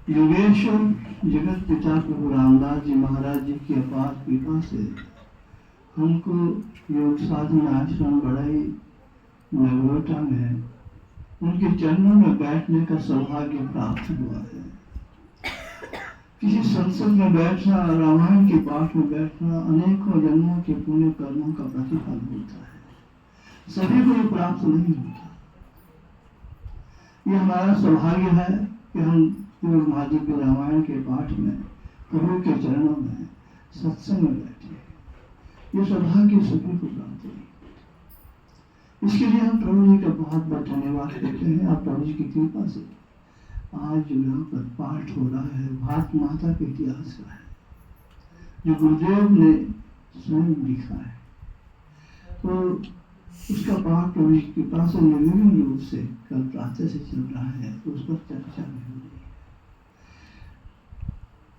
योगेश्वर जगत पिता प्रभु रामदास जी महाराज जी की अपार कृपा से हमको योग साधना आश्रम बड़ाई नगरोटा में उनके चरणों में बैठने का सौभाग्य प्राप्त हुआ है। किसी संसद में बैठना, रामायण के पाठ में बैठना अनेकों जन्मों के पुण्य कर्मों का प्रतिफल होता है। सभी को ये प्राप्त नहीं होता। ये हमारा सौभाग्य है कि हम महादेव के रामायण के पाठ में प्रभु के चरणों में सत्संग में बैठे। ये सौभाग्य सभी को प्राप्त है। इसके लिए हम प्रभु जी का बहुत बहुत धन्यवाद करते हैं। आप प्रभु जी की कृपा से आज जो यहाँ पर पाठ हो रहा है भारत माता के इतिहास का है, जो गुरुदेव ने स्वयं लिखा है, तो उसका पाठ प्रभु जी की कृपा से निर्विघ्न रूप से कल प्रातः से चल रहा है, तो उस पर चर्चा भी हो रही है।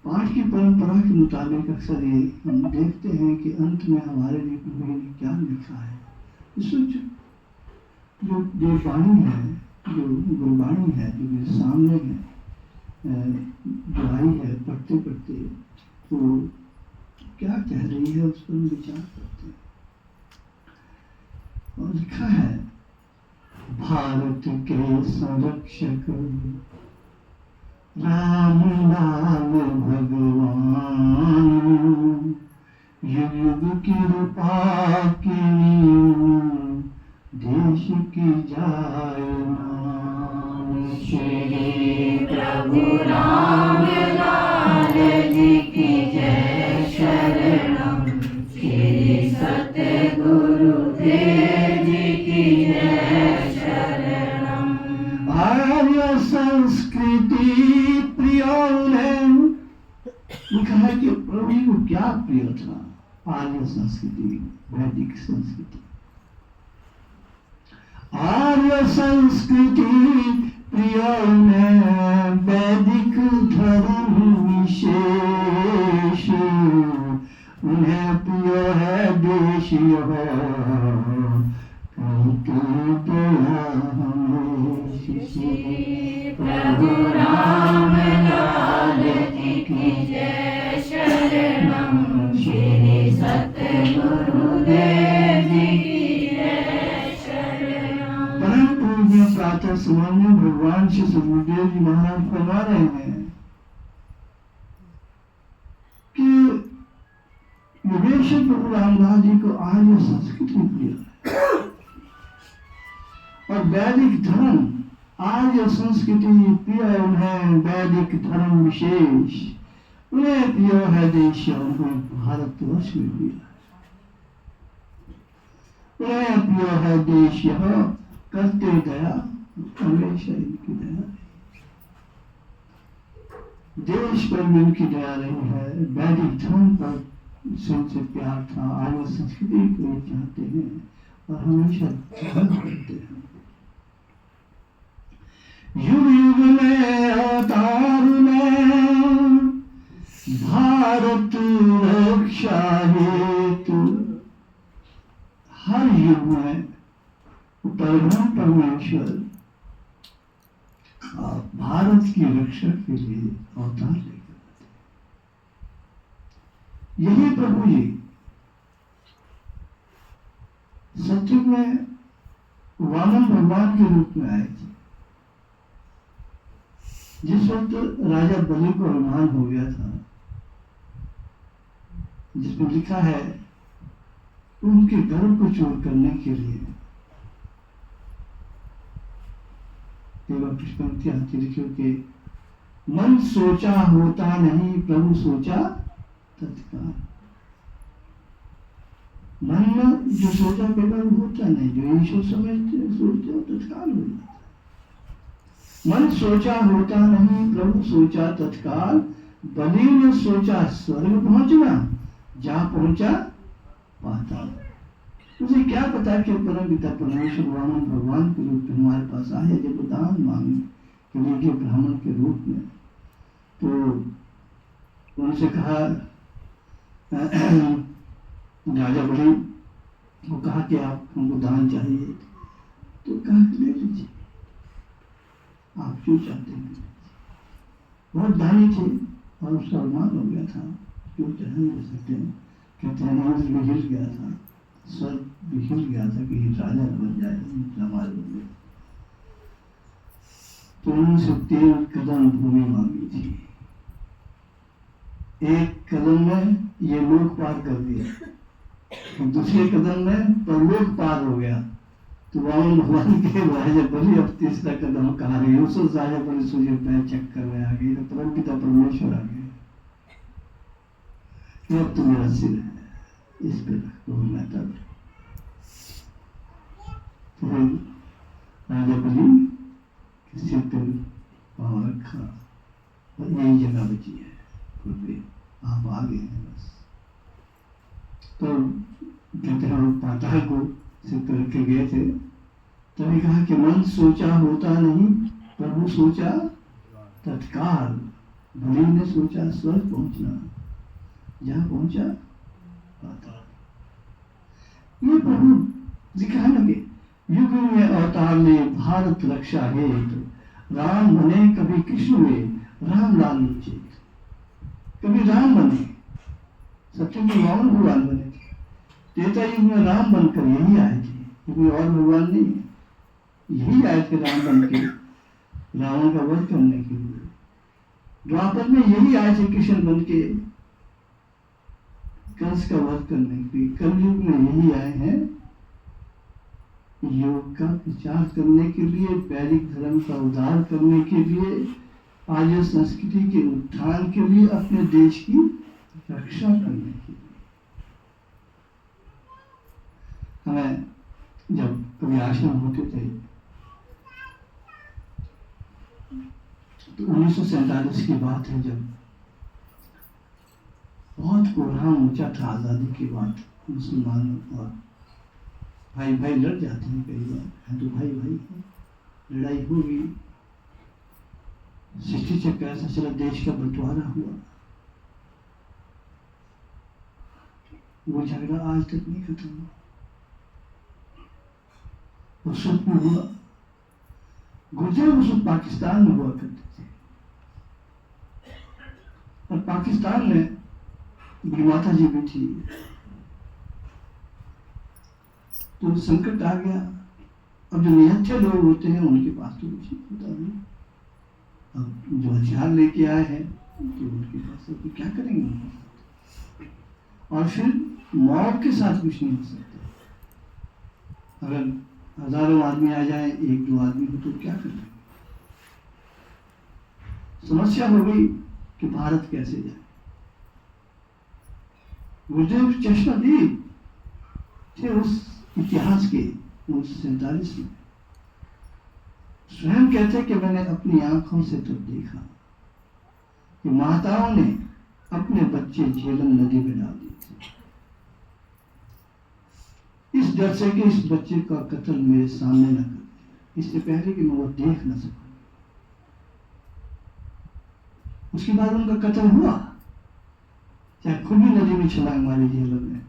पाठ की परंपरा के मुताबिक अक्सर ये हम देखते हैं कि अंत में हमारे लिए प्रभु ने क्या लिखा है। इसमें जो वाणी है, जो गुरबाणी है, जो मेरे सामने है, जो आई है पढ़ते पढ़ते, तो क्या कह रही है उस पर हम विचार करते हैं। और लिखा है, भारत के संरक्षक राम लाल भगवान, युग युग की कृपा की देश की जाय मान। श्री प्रभु राम लाल जी की जय शरणम, श्री सत्य गुरुदेव जी की जय शरणम। आर्य संस्कृति प्रिय ने लिखा है कि प्रभु जी को क्या प्रिय था। आर्य संस्कृति, वैदिक संस्कृति, आर्य संस्कृति प्रिय ने वैदिक धर्म विशेष, उन्हें प्रिय है देश प्रभु राम लाल जी की जय शरणम, श्री सत्य गुरुदेव जी की जय शरणम। परम पूज्य प्रातः समय में भगवान श्री गुरुदेव जी महाराज फरमा रहे हैं कि योगेश्वर प्रभु रामदास जी को आर्य संस्कृति प्रिय है और वैदिक धर्म आर्य संस्कृति प्रिय उन्हें, वैदिक धर्म विशेष उन्हें प्रिय है देश, उन्हें भारतवर्ष में प्रिय है, उन्हें प्रिय है देश, यह करते दया हमेशा इनकी दया देश पर भी इनकी दया रही है। वैदिक धर्म पर से प्यार था, आर्य संस्कृति को चाहते हैं और हमेशा ध्यान करते हैं। युग युग में अवतार में भारत रक्षा हेतु, हर युग में परम परमेश्वर भारत की रक्षा के लिए अवतार लेकर आते। यही प्रभु जी सत्युग में वामन भगवान के रूप में आए थे। जिस वक्त राजा बलि को अभिमान हो गया था, जिसमें लिखा है उनके गर्व को चोर करने के लिए पुष्पंक्ति आती लिखी कि मन सोचा होता नहीं, प्रभु सोचा तत्काल। मन में जो सोचा पैदा होता नहीं, जो ईश्वर समझते सोचते हो तत्काल हो जाता। मन सोचा होता नहीं, प्रभु सोचा तत्काल। बलि ने सोचा स्वर्ग पहुंचना, जहां पहुंचा पाताल। मुझे क्या पता कि परम पिता परमेश्वर वामन भगवान के रूप में हमारे पास आए जब दान मांगने के लिए ब्राह्मण के रूप में। तो उनसे कहा, राजा बलि को कहा कि आप हमको दान चाहिए, तो कहा कि ले लीजिए, आप क्यों चाहते हैं। बहुत दानी थे और उसका अभिमान हो गया था, क्यों चाहे नहीं सकते। कहते हैं मंदिर में हिल गया था, स्वर्ग भी हिल गया था कि राजा बन जाए, हमारे बन गए। तो उनसे 3 कदम भूमि मांगी थी। एक कदम में ये लोक पार कर दिया, दूसरे कदम में परलोक पार हो गया। तो वामन भगवान के राजा बलि अब तीसरा कदम कहा रही, उस राजा बलि सूर्य पैर चक्कर में आ गई, तो परम पिता परमेश्वर आ गए। अब तो मेरा सिर है, इस पे रखो, मैं तब तो राजा बलि के सिर पे पाँव रखा और यही जगह बची है, गुरुदेव आप आ गए हैं बस। तो कहते हैं पाताल को सिर पर रख के गए थे, तभी कहा कि मन सोचा होता नहीं, प्रभु सोचा तत्काल। बलि ने सोचा स्वर्ग पहुंचना, जहां पहुंचा पाताल। ये प्रभु दिखाने लगे, युग में अवतार ले भारत रक्षा हेतु। राम बने कभी कृष्ण हुए, राम लाल नीचे, कभी राम बने, सत्य में वामन भगवान बने थे। त्रेता युग में राम बनकर यही आए थे, कोई और भगवान नहीं, यही आए थे राम बन के रावण का वध करने के लिए। द्वापर में यही आए थे कृष्ण बन के कंस का वध करने के लिए। कलयुग में यही आए हैं योग का विचार करने के लिए, वैदिक धर्म का उद्धार करने के लिए, आर्य संस्कृति के उत्थान के लिए, अपने देश की रक्षा करने के लिए। हमें जब कभी आश्रम होते थे तो 1947 की बात है, जब बहुत कोहराम मचा था आज़ादी के बाद। मुसलमान और भाई भाई लड़ जाते हैं, कई बार हिंदू भाई भाई लड़ाई होगी। सृष्टि चक्र ऐसा चला, देश का बंटवारा हुआ, वो झगड़ा आज तक नहीं खत्म हुआ। उस वक्त में हुआ, गुरुदेव उस पाकिस्तान में हुआ करते थे, और पाकिस्तान में माता जी भी थी। तो संकट आ गया। अब जो निहत्थे लोग होते हैं उनके पास तो कुछ होता नहीं, अब जो हथियार लेके आए हैं तो उनके पास तो क्या करेंगे, और फिर मौत के साथ कुछ नहीं हो सकता। अगर हजारों आदमी आ जाए, एक दो आदमी हो तो क्या करेंगे। समस्या हो गई कि भारत कैसे जाए। गुरुदेव चश्मदीद थे उस इतिहास के 1947 में। स्वयं कहते कि मैंने अपनी आंखों से तो देखा कि माताओं ने अपने बच्चे झेलम नदी में डाल दिए थे, इस डर से कि इस बच्चे का कत्ल मेरे सामने न कर दे, इससे पहले कि मैं वो देख न सकूं। उसके बाद उनका कत्ल हुआ, चाहे खुद भी नदी में छलांग मारी झेलम ने,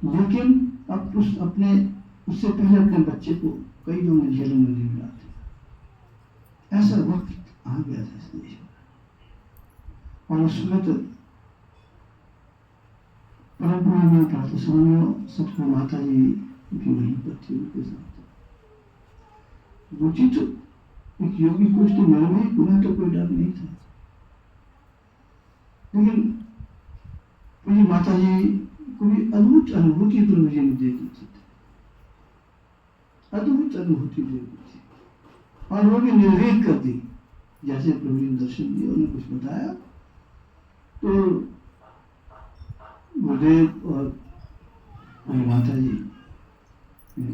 लेकिन अब उससे पहले अपने बच्चे को कई लोगों ने झेलम नदी में डाल दिया। ऐसा वक्त आ गया था इस देश में, और उसमें तो परंपरा में प्रातः सबको माता जी भी वहीं पर थी उनके साथ। रुचि तो एक योगी कुछ तो निर्भय पुनः तो कोई डर नहीं था, लेकिन पूरी माता जी को भी अद्भुत अनुभूति प्रभु जी ने दे दी थी, अद्भुत अनुभूति दे दी थी, और वो भी निर्भीक कर दी। जैसे प्रभु जी ने दर्शन दिया, उन्होंने कुछ बताया तो गुरुदेव और पूरी माता जी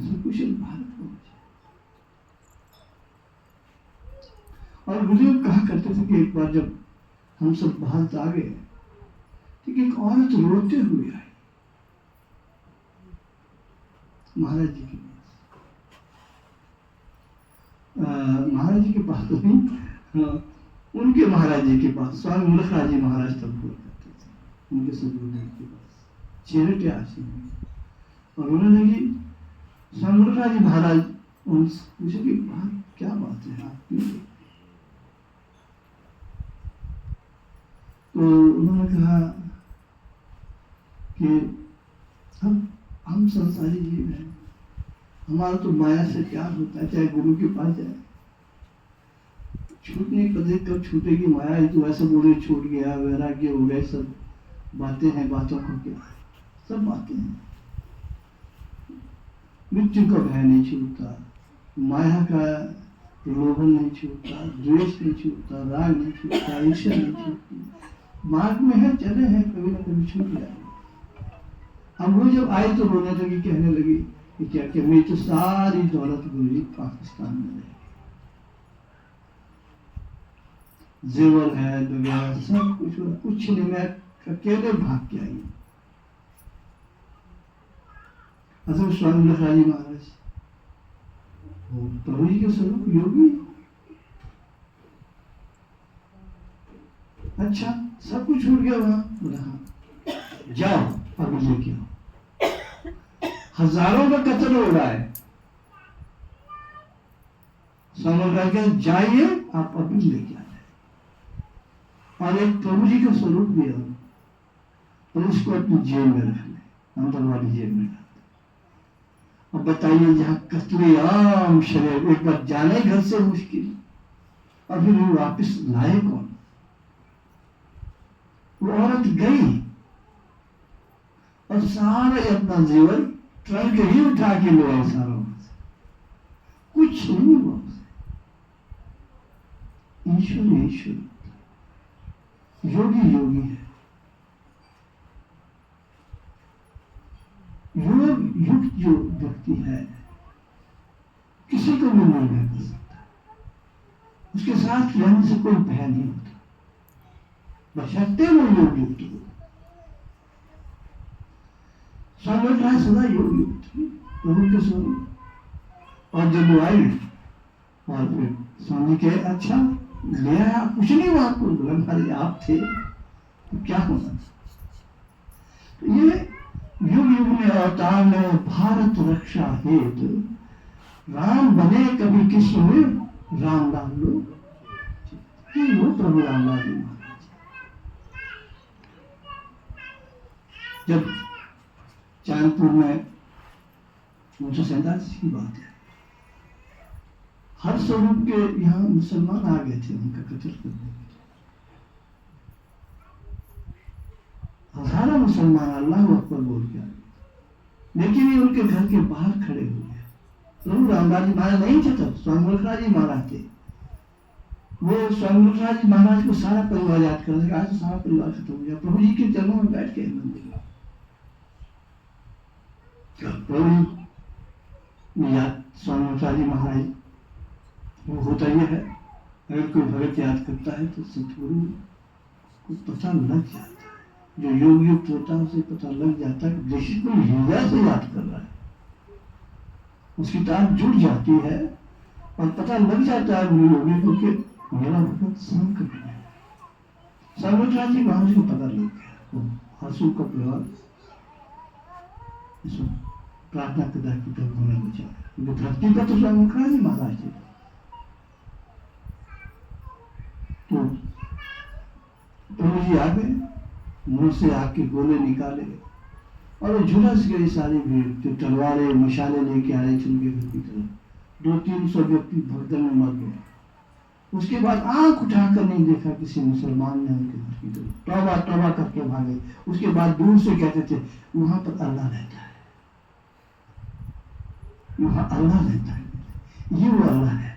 सब कुछ भारत पहुंचे। और गुरुदेव कहा करते थे कि एक बार जब हम सब भारत आ गए, ठीक एक औरत रोते हुए आई महाराज जी के पास। महाराज जी के पास तो नहीं, उनके महाराज जी के पास, स्वामी मुलखराज जी महाराज तब हुआ करते थे, उनके सदगुरुदेव के पास चेहरे आश्रम में। और उन्होंने कि स्वामी मुलखराज जी महाराज उनसे पूछे कि क्या बात है, आप क्यों? तो उन्होंने कहा कि हम संसारी जीव हैं, हमारा तो माया से प्यार होता है, चाहे गुरु के पास जाए छूटने कदे कब छूटेगी माया, ही तो ऐसे बोले छूट गया, वैराग्य हो गए, सब बातें हैं, बातों को क्या, सब बातें हैं। मृत्यु का भय नहीं छूटता, माया का प्रलोभन नहीं छूटता, द्वेष नहीं छूटता, राग नहीं छूटता, ईर्ष्या नहीं छूटती। मार्ग में है, चले हैं, कभी ना कभी छूट जाएगा। अब वो जब आई तो रोने लगी, कहने लगी कि क्या कि मेरी तो सारी दौलत गुरुजी पाकिस्तान में रही, जेवर है, वगैरह सब कुछ नहीं, मैं अकेले भाग के आई। असल स्वामी मुलखराज जी महाराज वो प्रभु जी के स्वरूप योगी। अच्छा, सब कुछ छूट गया वहां, बोला हाँ जाओ अभी लेके आओ। हजारों का कत्ल हो रहा है, समझ जाइए आप अभी लेके आ जाए। और एक प्रभु जी का स्वरूप भी है, और उसको अपनी जेब में रख ले, अंदर वाली जेब में रख। अब बताइए, जहाँ कत्ले आम शरीर एक बार जाने घर से मुश्किल, और फिर वो वापिस लाए कौन? वो औरत गई और सारा अपना जीवन ट्रंक ही उठा के ले आए, सारा कुछ नहीं हुआ। ईश्वर ईश्वर, योगी योगी है। योग युक्त जो व्यक्ति है किसी को भी निर्भय कर सकता है, उसके साथ रहने से कोई भय नहीं होता, बशर्ते वो योग युक्त हो। स्वामी राय सदा योग युक्त प्रभु के स्वरूप। और जब वो आई और फिर स्वामी के अच्छा ले आया, कुछ नहीं हुआ आपको, बोले आप थे तो क्या होना। तो ये युग युग में अवतार में भारत रक्षा हेतु राम बने कभी कृष्ण हुए, रामलाल लोग वो प्रभु रामलाल जी महाराज। जब चांदपुर में 1947 की बात है। हर स्वरूप के यहाँ मुसलमान आ गए थे उनका कत्ल करने के लिए। हजारों मुसलमान अल्लाह अकबर बोल के आ गए, लेकिन ये उनके घर के बाहर खड़े हो गए। प्रभु रामदास जी महाराज नहीं थे तब, स्वामी मुल्कराज जी महाराज थे। वो स्वामी मुल्कराज जी महाराज को सारा परिवार याद कर रहे, आज तो सारा परिवार खत्म हो गया। प्रभु जी के चरणों में बैठ के मंदिर प्रभु याद, स्वामी मुल्कराज जी महाराज, वो होता यह है, अगर कोई भगत याद करता है तो सतगुरु को पता लग जाता है, जो योग युक्त होता है उसे पता लग जाता है जैसे कोई हृदय से याद कर रहा है, उसकी तार जुड़ जाती है और पता लग जाता है गुरु योगी को कि मेरा भगत संकट है। सर्वोच्च जी महाराज को पता लग गया, हंसू का परिवार प्रार्थना करता है कि तब होने को चाहिए, क्योंकि धरती पर तो स्वामी मुल्कराज जी महाराज थे। तो प्रभु जी आ गए, मुंह से आग के गोले निकाले और वो झुलस गई सारी भीड़, जो तलवारें मशाले लेके आ रहे थे उनके घर की तरफ। 200-300 व्यक्ति भगदड़ में मर गए। उसके बाद आंख उठाकर नहीं देखा किसी मुसलमान ने उनके घर की तरफ, तौबा तौबा करके भागे। उसके बाद दूर से कहते थे वहां पर अल्लाह रहता है, वहां अल्लाह रहता है, ये वो अल्लाह है,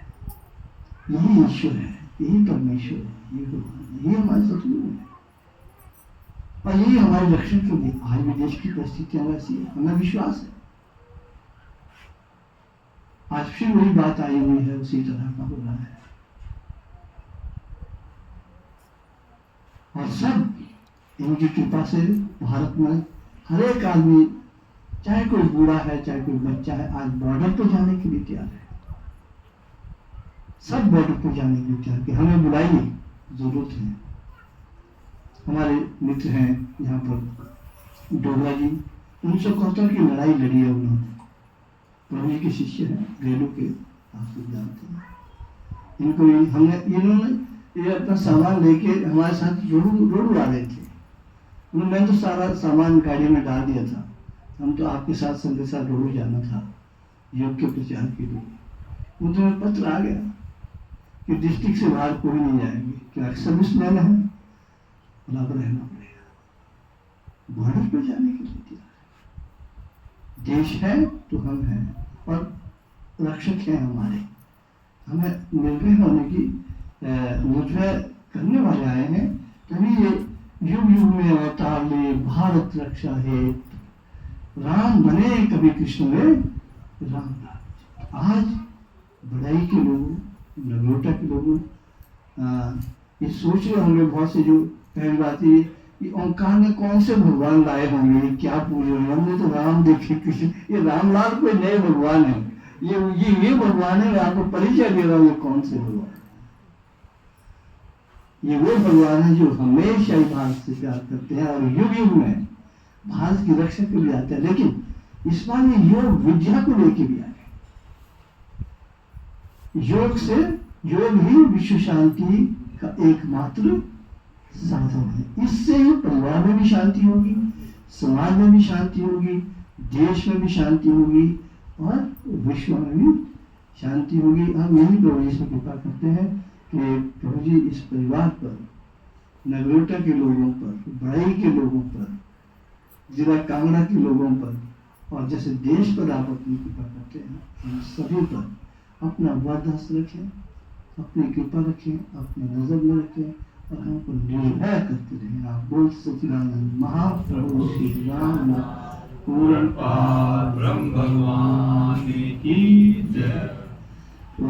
यही ईश्वर है, यही परमेश्वर है, ये भगवान, ये हमारे सतगुरु है और यही हमारे रक्षण के लिए। आज भी देश की परिस्थितियां वैसी है, हमें विश्वास है आज फिर वही बात आई हुई है, उसी तरह का हो रहा है। और सब इनकी कृपा से भारत में हर एक आदमी, चाहे कोई बूढ़ा है चाहे कोई बच्चा है, आज बॉर्डर पर जाने के लिए तैयार है। सब बॉर्डर पर जाने के लिए तैयार, कि हमें बुलाइए, जरूरत है। हमारे मित्र हैं यहाँ पर डोगरा जी, 1971 की लड़ाई लड़ी है उन्होंने, प्रभु जी के शिष्य हैं, घरेलू के, आप सब जानते हैं इनको। इन्होंने ये अपना सामान लेके हमारे साथ रोड आ रहे थे। मैंने तो सारा सामान गाड़ी में डाल दिया था, हम तो आपके साथ संग साथ रोड जाना था योग के प्रचार के लिए। मुझे पत्र आ गया कि डिस्ट्रिक्ट से बाहर कोई नहीं जाएंगे, क्या सर्विस मैन है, बराबर रहना पड़ेगा। बॉर्डर पर जाने के लिए तैयार, देश है तो हम हैं और रक्षक हैं हमारे, हमें निर्भय होने की निर्भय करने वाले आए हैं। तभी ये युग युग में अवतार ले भारत रक्षा है, राम बने कभी कृष्ण में राम। आज बड़ाई के लोगों, नगरोटा के लोगों ये सोच रहे होंगे बहुत से, जो पहली बात ये ओंकार ने कौन से भगवान लाए होंगे, क्या पूछ रहे होंगे, हमने तो राम देखे कृष्ण, ये रामलाल कोई नए भगवान है, ये भगवान है। मैं आपको परिचय दे रहा हूँ, ये कौन से भगवान, ये वो भगवान है जो हमेशा ही भारत से प्यार करते हैं और युग युग में भारत की रक्षा के लिए आते हैं। लेकिन इस बार ये योग विद्या को लेके भी आ गए। योग से, योग ही विश्व शांति का एकमात्र साधन है। इससे ही परिवार में भी शांति होगी, समाज में भी शांति होगी, देश में भी शांति होगी और विश्व में भी शांति होगी। हम यही प्रभु जी से कृपा करते हैं कि प्रभु जी इस परिवार पर, नगरोटा के लोगों पर, बड़ाई के लोगों पर, जिला कांगड़ा के लोगों पर और जैसे देश पर आप अपनी कृपा करते हैं, हम सभी पर अपना वरदान रखें, अपनी कृपा रखें, अपनी नजर में रखें और हमको निर्भय करते रहें। आप बोल सच्चिदानंद महाप्रभु श्री राम पूर्ण ब्रह्म भगवान की